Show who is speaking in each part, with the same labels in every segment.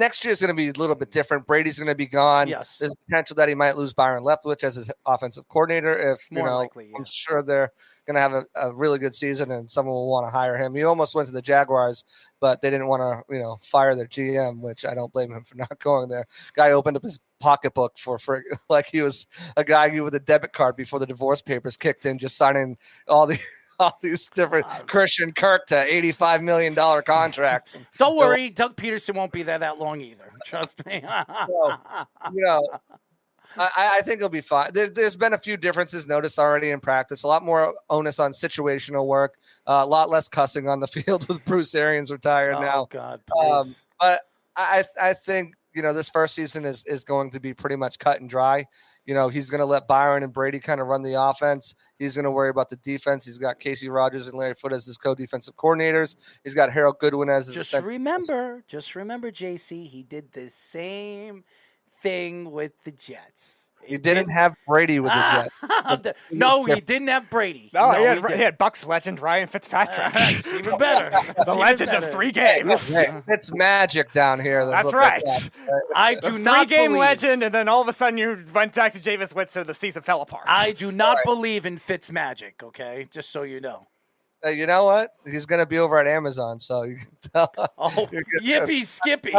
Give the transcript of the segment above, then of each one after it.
Speaker 1: next year is going to be a little bit different. Brady's going to be gone.
Speaker 2: Yes.
Speaker 1: There's potential that he might lose Byron Leftwich as his offensive coordinator. If
Speaker 2: More likely, yeah.
Speaker 1: I'm sure they're going to have a really good season and someone will want to hire him. He almost went to the Jaguars, but they didn't want to, fire their GM, which I don't blame him for not going there. Guy opened up his pocketbook for like he was a guy with a debit card before the divorce papers kicked in, just signing all these different Christian Kirk to $85 million contracts.
Speaker 2: Don't worry, Doug Peterson won't be there that long either. Trust me.
Speaker 1: I think he'll be fine. There's been a few differences noticed already in practice. A lot more onus on situational work. A lot less cussing on the field with Bruce Arians retired now.
Speaker 2: Oh, God, please.
Speaker 1: But I think, this first season is going to be pretty much cut and dry. He's going to let Byron and Brady kind of run the offense. He's going to worry about the defense. He's got Casey Rogers and Larry Foote as his co-defensive coordinators. He's got Harold Goodwin as his
Speaker 2: Just remember, JC, he did the same thing with the Jets.
Speaker 1: You didn't have Brady with the Jets.
Speaker 2: No, he didn't have Brady.
Speaker 3: No, he had Bucs legend Ryan Fitzpatrick.
Speaker 2: Even better.
Speaker 3: The legend of 3 games.
Speaker 1: It's magic down here.
Speaker 3: That's right.
Speaker 2: I do not believe.
Speaker 3: 3-game legend, and then all of a sudden you went back to Jameis Winston, the season fell apart.
Speaker 2: I do not believe in Fitz magic, okay? Just so you know.
Speaker 1: You know what? He's going to be over at Amazon, so you can tell.
Speaker 2: Oh, yippee skippy.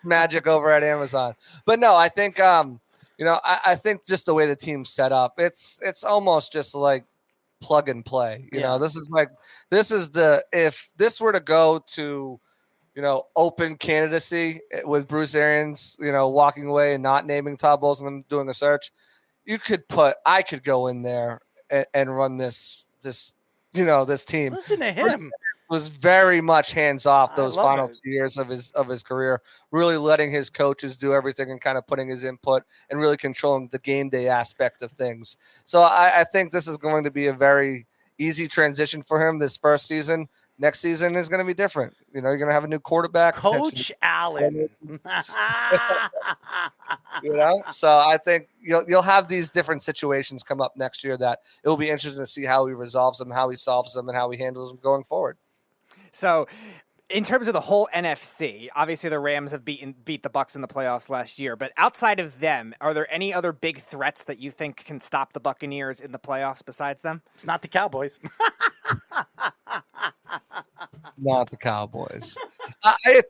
Speaker 1: Magic over at Amazon. But no, I think I think just the way the team's set up, it's almost just like plug and play. This is if this were to go to, open candidacy with Bruce Arians, walking away and not naming Todd Bowles and them doing a search, I could go in there and run this team.
Speaker 2: Listen to him.
Speaker 1: Was very much hands off those final 2 years of his career, really letting his coaches do everything and kind of putting his input and really controlling the game day aspect of things. So I think this is going to be a very easy transition for him this first season. Next season is going to be different. You're going to have a new quarterback.
Speaker 2: Coach Allen.
Speaker 1: So I think you'll have these different situations come up next year that it will be interesting to see how he resolves them, how he solves them, and how he handles them going forward.
Speaker 3: So in terms of the whole NFC, obviously the Rams have beat the Bucs in the playoffs last year, but outside of them, are there any other big threats that you think can stop the Buccaneers in the playoffs besides them?
Speaker 2: It's not the Cowboys.
Speaker 1: Not the Cowboys. I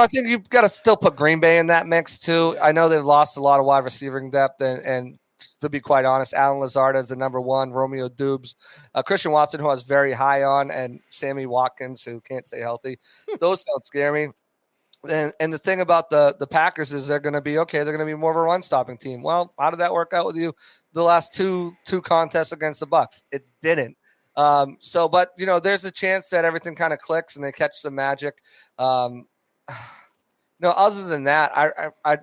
Speaker 1: think you've got to still put Green Bay in that mix too. I know they've lost a lot of wide receiving depth, and to be quite honest, Alan Lazard is the number one, Romeo Dubes, Christian Watson, who I was very high on, and Sammy Watkins, who can't stay healthy. Those don't scare me. And the thing about the Packers is they're going to be okay. They're going to be more of a run-stopping team. Well, how did that work out with you the last two contests against the Bucs? It didn't. But there's a chance that everything kind of clicks and they catch the magic. Other than that, I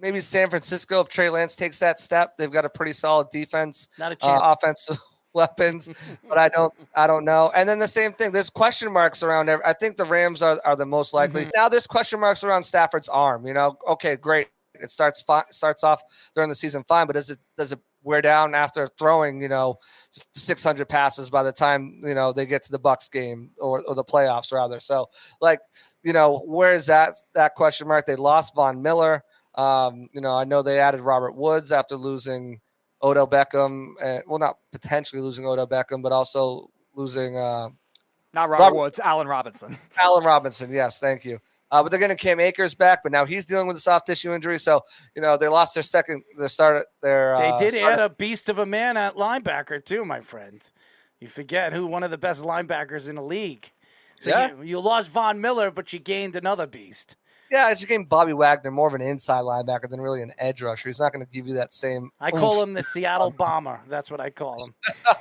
Speaker 1: maybe San Francisco, if Trey Lance takes that step, they've got a pretty solid defense,
Speaker 2: not a chance.
Speaker 1: Offensive weapons, but I don't know. And then the same thing, there's question marks around I think the Rams are the most likely. Mm-hmm. Now there's question marks around Stafford's arm. Okay, great. It starts off during the season fine, but does it wear down after throwing 600 passes by the time they get to the Bucs game or the playoffs rather? So where is that question mark? They lost Von Miller. I know they added Robert Woods after losing Odell Beckham. Not potentially losing Odell Beckham, but also losing
Speaker 3: not Robert Woods, Allen Robinson.
Speaker 1: Allen Robinson, yes, thank you. But they're getting Cam Akers back, but now he's dealing with a soft tissue injury. So, they lost their start.
Speaker 2: They did add a beast of a man at linebacker too, my friend. You forget who one of the best linebackers in the league. So yeah. You lost Von Miller, but you gained another beast.
Speaker 1: Yeah, it's just getting Bobby Wagner, more of an inside linebacker than really an edge rusher. He's not going to give you that same.
Speaker 2: I call him the Seattle Bomber. That's what I call him.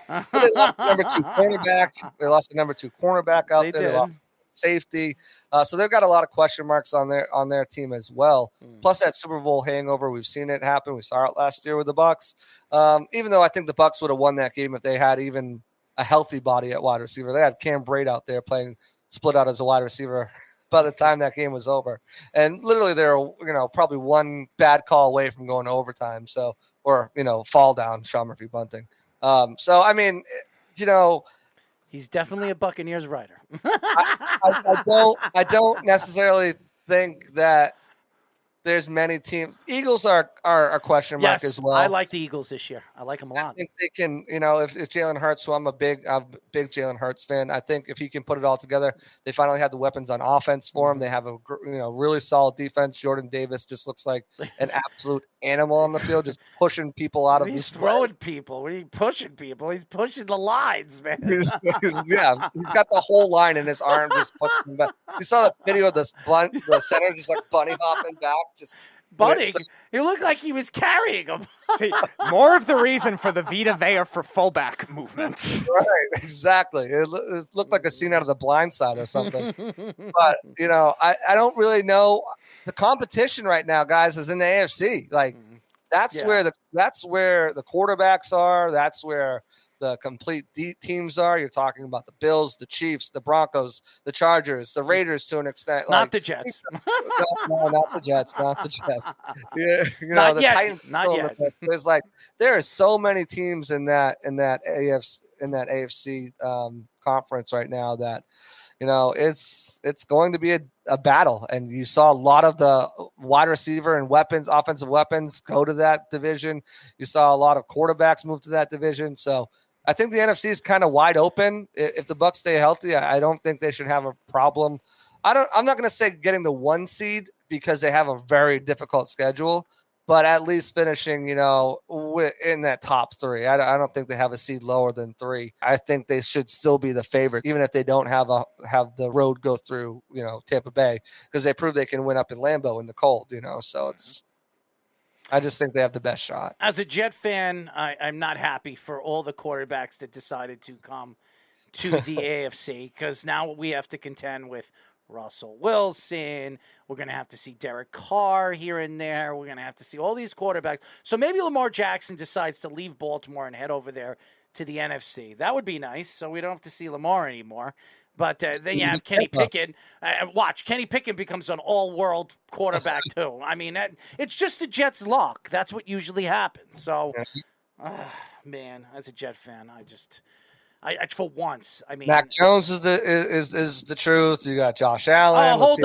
Speaker 1: They lost the number 2 cornerback. They lost the number 2 cornerback out there.
Speaker 2: Did.
Speaker 1: They lost safety. So they've got a lot of question marks on their team as well. Plus that Super Bowl hangover, we've seen it happen. We saw it last year with the Bucs. Even though I think the Bucs would have won that game if they had even a healthy body at wide receiver. They had Cam Brate out there playing split out as a wide receiver by the time that game was over. And literally they were, probably one bad call away from going to overtime. So, or, fall down, Sean Murphy bunting.
Speaker 2: He's definitely a Buccaneers writer.
Speaker 1: I don't necessarily think that there's many teams. Eagles are a question mark as well.
Speaker 2: I like the Eagles this year. I like them a lot.
Speaker 1: I think they can, if Jalen Hurts, who I'm a big Jalen Hurts fan, I think if he can put it all together, they finally have the weapons on offense for him. They have a really solid defense. Jordan Davis just looks like an absolute animal on the field, just pushing people out of
Speaker 2: He's
Speaker 1: his
Speaker 2: throwing people. He's pushing people. He's pushing the lines, man.
Speaker 1: he's got the whole line in his arm just pushing them back. You saw the video of the center just like bunny hopping back, just
Speaker 2: bunny. He looked like he was carrying him.
Speaker 3: See, more of the reason for the Vita Vea for fullback movements.
Speaker 1: Right, exactly. It looked like a scene out of The Blind Side or something. But, I don't really know. The competition right now, guys, is in the AFC. Like, that's where the quarterbacks are. That's where the complete teams are. You're talking about the Bills, the Chiefs, the Broncos, the Chargers, the Raiders to an extent.
Speaker 2: Not the Jets.
Speaker 1: No, not the Jets. Not the Jets. Yeah,
Speaker 2: not
Speaker 1: the
Speaker 2: yet.
Speaker 1: Titans.
Speaker 2: Not yet.
Speaker 1: There's there are so many teams in that AFC conference right now that it's going to be a battle. And you saw a lot of the wide receiver and offensive weapons go to that division. You saw a lot of quarterbacks move to that division. So I think the NFC is kind of wide open. If the Bucs stay healthy, I don't think they should have a problem. I'm not going to say getting the 1 seed because they have a very difficult schedule, but at least finishing, in that top 3. I don't think they have a seed lower than 3. I think they should still be the favorite, even if they don't have the road go through, Tampa Bay, because they prove they can win up in Lambeau in the cold, So I just think they have the best shot.
Speaker 2: As a Jet fan, I'm not happy for all the quarterbacks that decided to come to the AFC, because now we have to contend with Russell Wilson. We're going to have to see Derek Carr here and there. We're going to have to see all these quarterbacks. So maybe Lamar Jackson decides to leave Baltimore and head over there to the NFC. That would be nice, so we don't have to see Lamar anymore. But then you have Kenny Pickett. Watch, Kenny Pickett becomes an all-world quarterback too. I mean, it's just the Jets' luck. That's what usually happens. So, man, as a Jet fan, I for once, I mean,
Speaker 1: Mac Jones is the truth. You got Josh Allen.
Speaker 2: Hold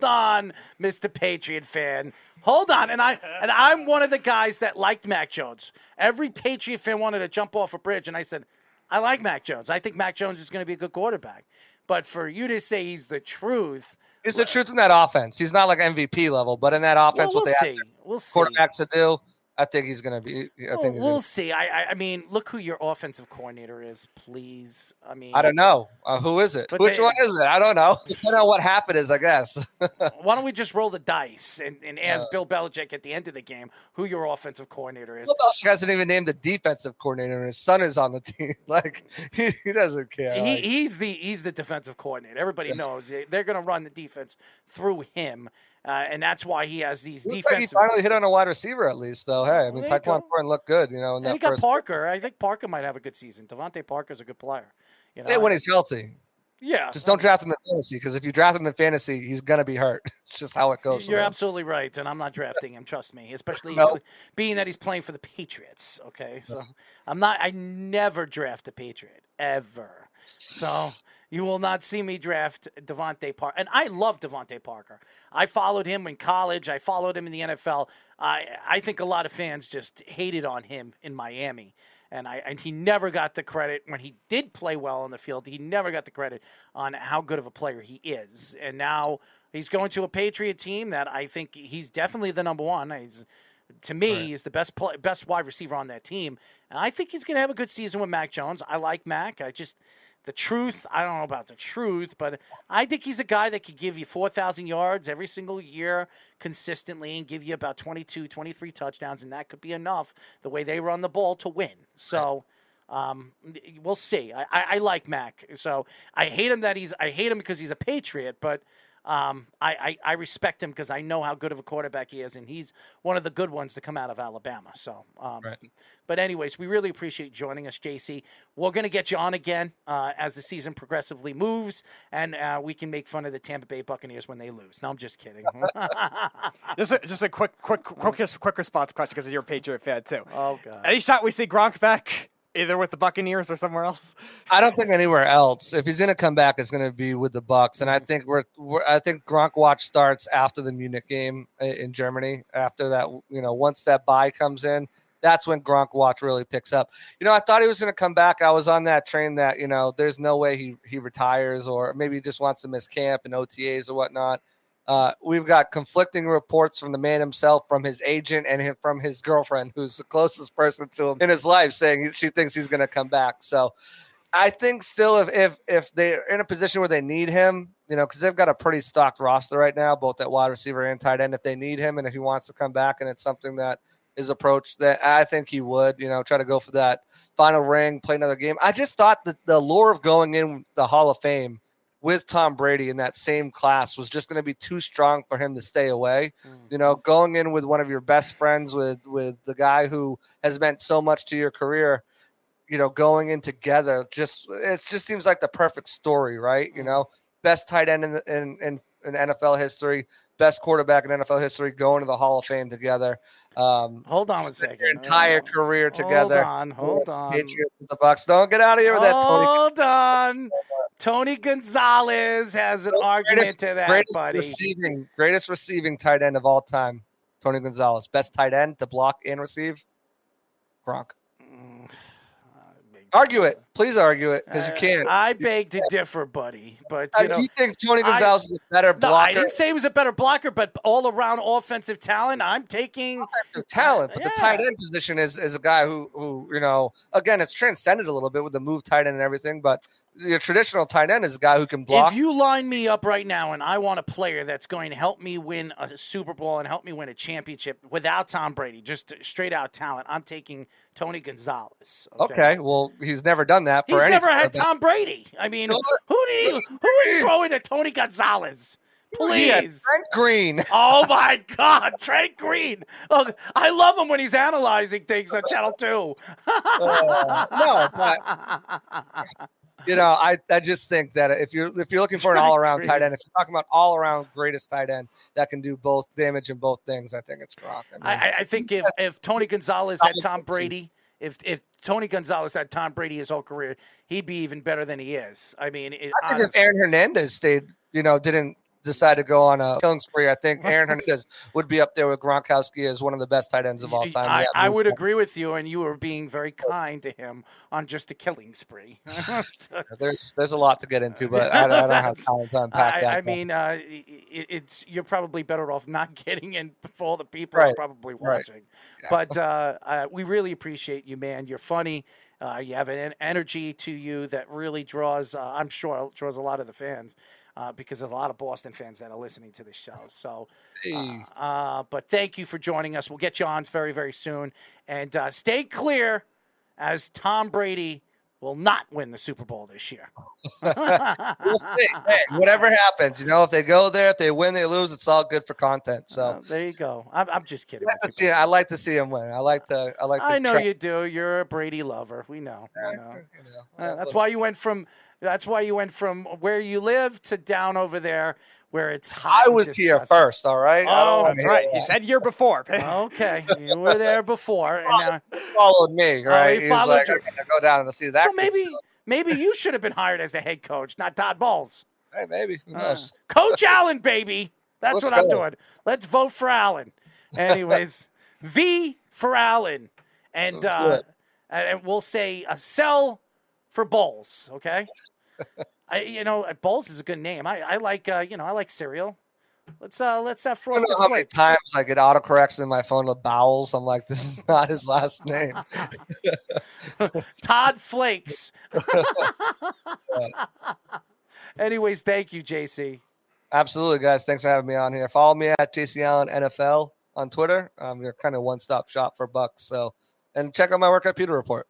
Speaker 2: on, Mr. Patriot fan. Hold on, and I'm one of the guys that liked Mac Jones. Every Patriot fan wanted to jump off a bridge, and I said, I like Mac Jones. I think Mac Jones is going to be a good quarterback. But for you to say he's the truth,
Speaker 1: he's the truth in that offense. He's not like MVP level, but in that offense,
Speaker 2: we'll
Speaker 1: what they
Speaker 2: ask
Speaker 1: quarterback to do, I think he's going to be.
Speaker 2: We'll see. I mean, look who your offensive coordinator is, please. I mean,
Speaker 1: I don't know. Who is it? Which one is it? I don't know. Depending on what half it is, I guess.
Speaker 2: Why don't we just roll the dice and ask Bill Belichick at the end of the game who your offensive coordinator is?
Speaker 1: Bill Belichick hasn't even named the defensive coordinator, and his son is on the team. He doesn't care.
Speaker 2: He's the defensive coordinator. Everybody knows they're going to run the defense through him. And that's why he has these defensive.
Speaker 1: He finally hit on a wide receiver at least, though. Hey, I mean, Tyquan Thornton looked good, And
Speaker 2: he got Parker. I think Parker might have a good season. Devontae Parker's a good player.
Speaker 1: When he's healthy.
Speaker 2: Yeah.
Speaker 1: Just don't draft him in fantasy, because if you draft him in fantasy, he's going to be hurt. It's just how it goes.
Speaker 2: You're absolutely right, and I'm not drafting him, trust me, especially being that he's playing for the Patriots, okay? So I never draft a Patriot, ever. So you will not see me draft Devontae Parker. And I love Devontae Parker. I followed him in college. I followed him in the NFL. I think a lot of fans just hated on him in Miami. And he never got the credit when he did play well on the field. He never got the credit on how good of a player he is. And now he's going to a Patriot team that I think he's definitely the number one. To me, he's the best wide receiver on that team. And I think he's going to have a good season with Mac Jones. I like Mac. The truth, I don't know about the truth, but I think he's a guy that could give you 4,000 yards every single year consistently and give you about 22, 23 touchdowns, and that could be enough the way they run the ball to win. So we'll see. I like Mac. So I hate him because he's a Patriot, but I respect him because I know how good of a quarterback he is, and he's one of the good ones to come out of Alabama. So, But anyways, we really appreciate joining us, JC. We're going to get you on again as the season progressively moves, and we can make fun of the Tampa Bay Buccaneers when they lose. No, I'm just kidding.
Speaker 3: just a quick response question because you're a Patriot fan too.
Speaker 2: Oh God!
Speaker 3: Any shot we see Gronk back Either with the Buccaneers or somewhere else.
Speaker 1: I don't think anywhere else. If he's going to come back, it's going to be with the Bucs. And I think I think Gronk watch starts after the Munich game in Germany. After that, once that bye comes in, that's when Gronk watch really picks up. I thought he was going to come back. I was on that train that there's no way he retires, or maybe he just wants to miss camp and OTAs or whatnot. We've got conflicting reports from the man himself, from his agent, and from his girlfriend, who's the closest person to him in his life, saying she thinks he's going to come back. So I think still if they're in a position where they need him, because they've got a pretty stocked roster right now, both at wide receiver and tight end, if they need him and if he wants to come back and it's something that is approached, that I think he would, try to go for that final ring, play another game. I just thought that the allure of going in the Hall of Fame with Tom Brady in that same class was just going to be too strong for him to stay away. Going in with one of your best friends, with the guy who has meant so much to your career, going in together, it just seems like the perfect story, right? Best tight end in NFL history, best quarterback in NFL history, going to the Hall of Fame together.
Speaker 2: Hold on a second.
Speaker 1: Your entire career together.
Speaker 2: Hold on.
Speaker 1: Patriots with the Bucs. Don't get out of here with that, Tony.
Speaker 2: Hold on. Tony Gonzalez has an argument to that, buddy.
Speaker 1: Greatest receiving tight end of all time, Tony Gonzalez. Best tight end to block and receive, Gronk. Argue it. Please argue it, because you can't.
Speaker 2: I beg to differ, buddy. But
Speaker 1: you think Tony Gonzalez is a better blocker?
Speaker 2: No, I didn't say he was a better blocker, but all-around offensive talent, I'm taking
Speaker 1: offensive talent. But the tight end position is a guy who again, it's transcended a little bit with the move tight end and everything, but your traditional tight end is a guy who can block.
Speaker 2: If you line me up right now and I want a player that's going to help me win a Super Bowl and help me win a championship without Tom Brady, just straight out talent, I'm taking Tony Gonzalez.
Speaker 1: Okay, well, he's never done that.
Speaker 2: He's never had Tom Brady. I mean, who was throwing at Tony Gonzalez? Please.
Speaker 1: Trent Green.
Speaker 2: Oh, my God. Trent Green. Look, I love him when he's analyzing things on Channel 2.
Speaker 1: No, but I just think that if you're looking for an all-around tight end, if you're talking about all-around greatest tight end that can do both damage in both things, I think it's Gronk.
Speaker 2: I think if Tony Gonzalez had Tom Brady, if Tony Gonzalez had Tom Brady his whole career, he'd be even better than he is. I mean,
Speaker 1: I think if Aaron Hernandez didn't decide to go on a killing spree, I think Aaron Hernandez would be up there with Gronkowski as one of the best tight ends of all time.
Speaker 2: I would agree with you, and you were being very kind to him on just a killing spree.
Speaker 1: There's a lot to get into, but I don't have time to unpack that.
Speaker 2: I mean, you're probably better off not getting in for all the people who are probably watching. Right. Yeah. But we really appreciate you, man. You're funny. You have an energy to you that really draws, I'm sure, draws a lot of the fans. Because there's a lot of Boston fans that are listening to this show. So, but thank you for joining us. We'll get you on very, very soon. And stay clear, as Tom Brady will not win the Super Bowl this year.
Speaker 1: We'll see. Hey, whatever happens, if they go there, if they win, they lose, it's all good for content. So
Speaker 2: there you go. I'm just kidding.
Speaker 1: I like to see him win. I
Speaker 2: know you do. You're a Brady lover. We know. That's why you went from. That's why you went from where you live to down over there where it's hot.
Speaker 1: I was here first, all right?
Speaker 3: Oh, that's right. He said year before.
Speaker 2: Okay. You were there before. And
Speaker 1: he followed me, right?
Speaker 2: He followed you.
Speaker 1: I'm going to go down and see that.
Speaker 2: So maybe you should have been hired as a head coach, not Todd Bowles.
Speaker 1: Hey, maybe. Who knows?
Speaker 2: Coach Allen, baby. That's what I'm doing. Let's vote for Allen. Anyways, V for Allen. And we'll say sell for Bowles, okay? Bowles is a good name. I like I like cereal. Let's have Frosted Flakes.
Speaker 1: How many times I get autocorrects in my phone with Bowles? I'm like, this is not his last name.
Speaker 2: Todd Flakes. Anyways, thank you, JC.
Speaker 1: Absolutely, guys. Thanks for having me on here. Follow me at JC Allen NFL on Twitter. You're kind of one-stop shop for Bucks. So, and check out my workout Peter report.